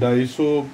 250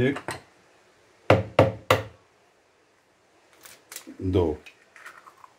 1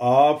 ½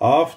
½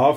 ½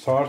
60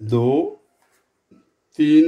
2-3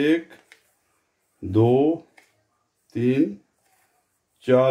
1 2 3 4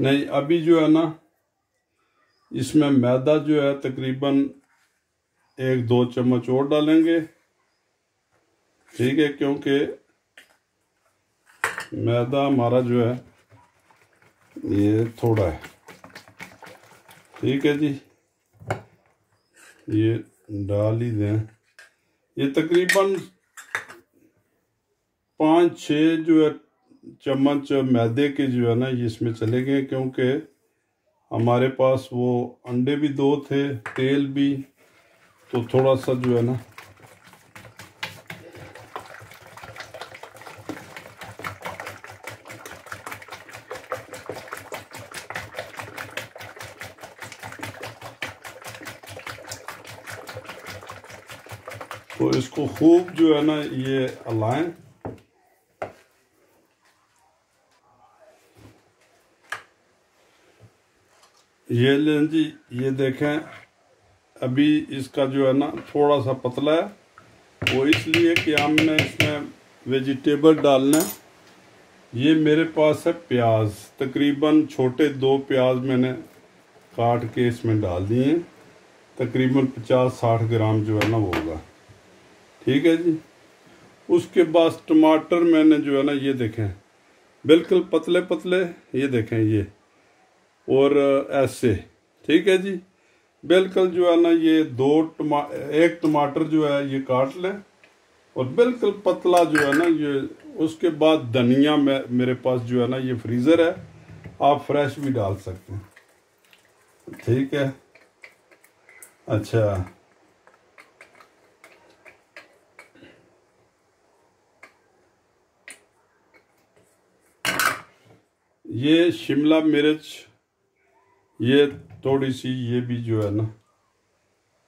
नहीं, अभी जो है ना इसमें मैदा जो है तकरीबन 1-2 चम्मच और डालेंगे, ठीक है, क्योंकि मैदा हमारा जो है ये थोड़ा है, ठीक है जी। ये डाल ही दें, ये तकरीबन 5-6 जो है चम्मच मैदे के जो है ना ये इसमें चले गए, क्योंकि हमारे पास वो अंडे भी 2 थे, तेल भी, तो थोड़ा सा जो है ना तो इसको खूब जो है ना ये हलाएं। ये लें जी, ये देखें अभी इसका जो है ना थोड़ा सा पतला है, वो इसलिए कि हमने इसमें वेजिटेबल डालना है। ये मेरे पास है प्याज, तकरीबन छोटे 2 प्याज मैंने काट के इसमें डाल दिए हैं, तकरीबन 50-60 ग्राम जो है ना वो होगा, ठीक है जी। उसके बाद टमाटर मैंने जो है ना ये देखें बिल्कुल पतले पतले, ये देखें ये, और ऐसे, ठीक है जी, बिल्कुल जो है ना ये 1 टमाटर जो है ये काट लें और बिल्कुल पतला जो है ना ये। उसके बाद धनिया मेरे पास जो है ना ये फ्रीज़र है, आप फ्रेश भी डाल सकते हैं, ठीक है। अच्छा, ये शिमला मिर्च, ये थोड़ी सी, ये भी जो है ना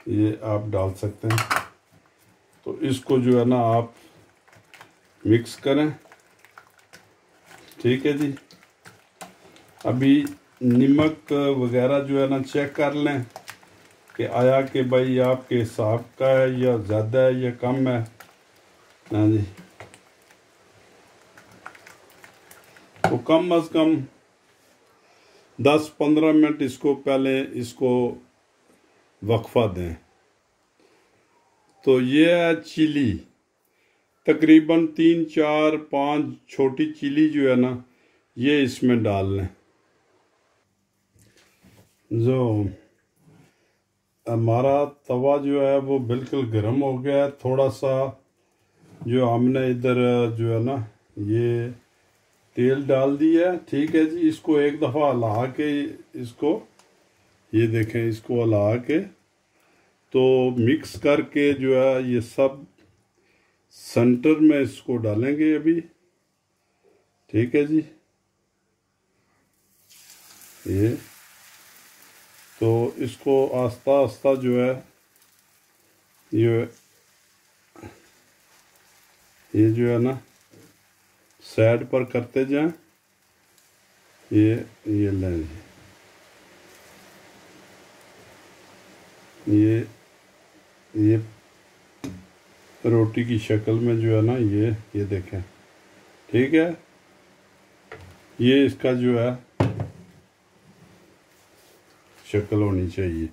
ये आप डाल सकते हैं। तो इसको जो है ना आप मिक्स करें, ठीक है जी। अभी नमक वगैरह जो है ना चेक कर लें कि आया कि भाई आपके हिसाब का है या ज़्यादा है या कम है, हाँ जी। तो कम अज़ कम 10-15 मिनट इसको पहले इसको वक्फा दें। तो ये है चिली, तकरीबन 3-4-5 छोटी चिली जो है ना ये इसमें डाल लें। जो हमारा तवा जो है वो बिल्कुल गर्म हो गया है, थोड़ा सा जो हमने इधर जो है ना ये तेल डाल दिया है, ठीक है जी। इसको एक दफ़ा हिला के, इसको ये देखें, इसको हिला के तो मिक्स करके जो है ये सब सेंटर में इसको डालेंगे अभी, ठीक है जी। ये तो इसको आस्ता आस्ता जो है ये जो है ना साइड पर करते जाएं। ये लें ये रोटी की शक्ल में जो है ना ये देखें, ठीक है। ये इसका जो है शक्ल होनी चाहिए,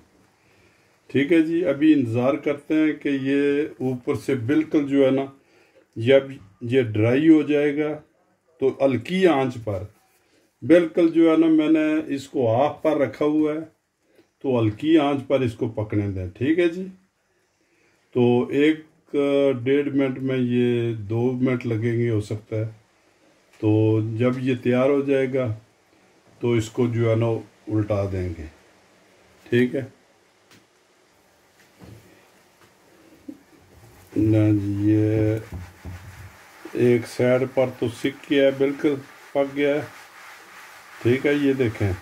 ठीक है जी। अभी इंतज़ार करते हैं कि ये ऊपर से बिल्कुल जो है ना जब ये ड्राई हो जाएगा तो हल्की आंच पर बिल्कुल जो है ना, मैंने इसको आग पर रखा हुआ है, तो हल्की आंच पर इसको पकने दें, ठीक है जी। तो 1-1.5 मिनट में, ये 2 मिनट लगेंगे हो सकता है। तो जब ये तैयार हो जाएगा तो इसको जो है ना उल्टा देंगे, ठीक है ना। ये एक साइड पर तो सिक गया है, बिल्कुल पक गया है, ठीक है। ये देखें,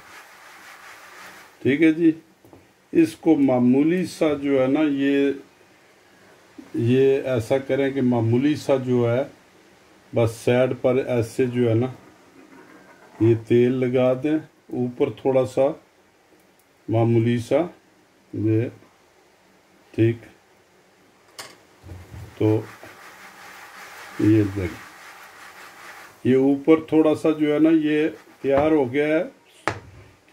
ठीक है जी। इसको मामूली सा जो है ना ये ऐसा करें कि मामूली सा जो है बस साइड पर ऐसे जो है ना ये तेल लगा दें, ऊपर थोड़ा सा मामूली सा, ये ठीक। तो ये देख, ये ऊपर थोड़ा सा जो है ना ये तैयार हो गया है।